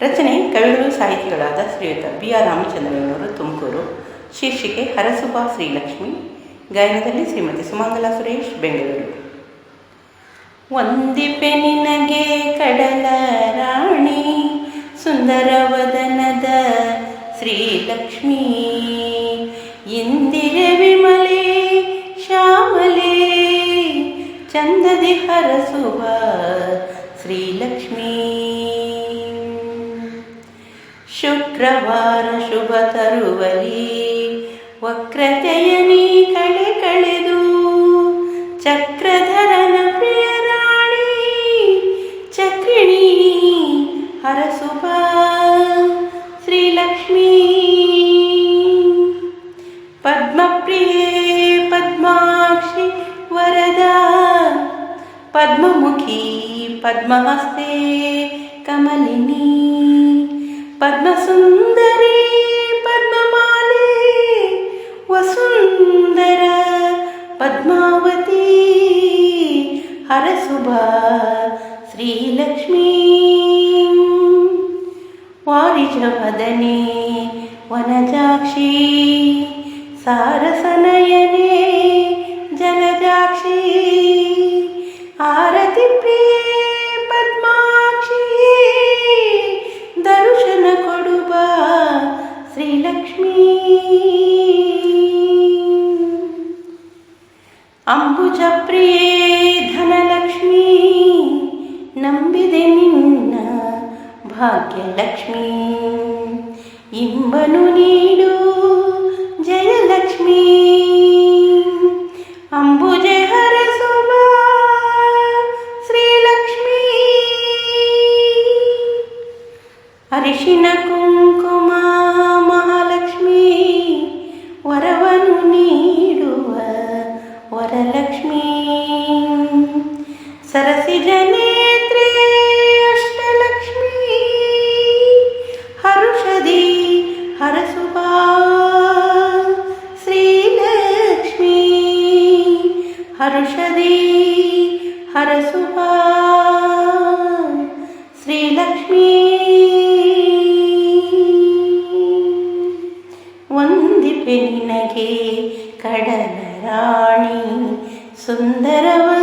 ರಚನೆ ಕವಿಗಳು ಸಾಹಿತಿಗಳಾದ ಶ್ರೀಯುತ ಬಿ.ಆರ್. ರಾಮಚಂದ್ರನವರು, ತುಮಕೂರು. ಶೀರ್ಷಿಕೆ ಹರಸುಬಾ ಶ್ರೀಲಕ್ಷ್ಮಿ. ಗಾಯನದಲ್ಲಿ ಶ್ರೀಮತಿ ಸುಮಂಗಲಾ ಸುರೇಶ್, ಬೆಂಗಳೂರು. ವಂದಿಪೆ ನಿನಗೆ ಕಡಲ ರಾಣಿ, ಸುಂದರವದನದ ಶ್ರೀಲಕ್ಷ್ಮೀ. ಇಂದಿರೆ ವಿಮಲೆ ಶ್ಯಾಮಲೆ, ಚಂದದಿ ಹರಸುವ ಶ್ರೀಲಕ್ಷ್ಮೀ. ಶುಕ್ರವಾರ ಶುಭ ತರುವಲಿ, ವಕ್ರತೆಯನಿ ಕಳೆದು ಚಕ್ರಧರನ ಪ್ರಿಯ ರಾಣಿ, ಚಕ್ರಿಣಿ ಹರಸುವ ಶ್ರೀಲಕ್ಷ್ಮೀ. ಪದ್ಮಪ್ರಿಯೆ ಪದ್ಮಾಕ್ಷಿ ವರದ, ಪದ್ಮಮುಖಿ ಪದ್ಮಹಸ್ತೆ ಕಮಲಿನಿ, ಪದ್ಮಸುಂದರಿ ಪದ್ಮಮಾಲೆ ವಸುಂದರ ಪದ್ಮಾವತಿ, ಹರಸುಬ ಶ್ರೀಲಕ್ಷ್ಮೀ. ವಾರಿಜವದನೆ ವನಜಾಕ್ಷಿ, ಸಾರಸನಯನೆ ಜಲಜಾಕ್ಷಿ, ಆರತಿ ಪ್ರಿಯೆ ಪದ್ಮಾಕ್ಷಿ, ದರ್ಶನ ಕೊಡುವ ಶ್ರೀಲಕ್ಷ್ಮೀ. ಅಂಬುಜ ಪ್ರಿಯೆ ಧನಲಕ್ಷ್ಮೀ, ನಂಬಿದೆ ನಿನ್ನ ಭಾಗ್ಯಲಕ್ಷ್ಮೀ. ಇಂಬನು ನೀಡು ಜಯಲಕ್ಷ್ಮೀ, ಅಂಬುಜೆ ಹರಸುವ ಶ್ರೀಲಕ್ಷ್ಮೀ. ಅರಿಶಿನ ಕುಂಕುಮ ಮಹಾಲಕ್ಷ್ಮೀ, ವರವನ್ನು ನೀಡುವ ವರಲಕ್ಷ್ಮೀ. ಸರಸಿಜ ನೇತ್ರೆ ಅಷ್ಟಲಕ್ಷ್ಮೀ, ಹರುಷದಿ ಹರಸುವ ಶ್ರೀಲಕ್ಷ್ಮೀ. ಹರುಷದಿ ಹರಸುವ ಶ್ರೀಲಕ್ಷ್ಮೀ. ವಂದಿಪೆ ನಿನಗೆ ಕಡಲ ರಾಣಿ, ಸುಂದರವ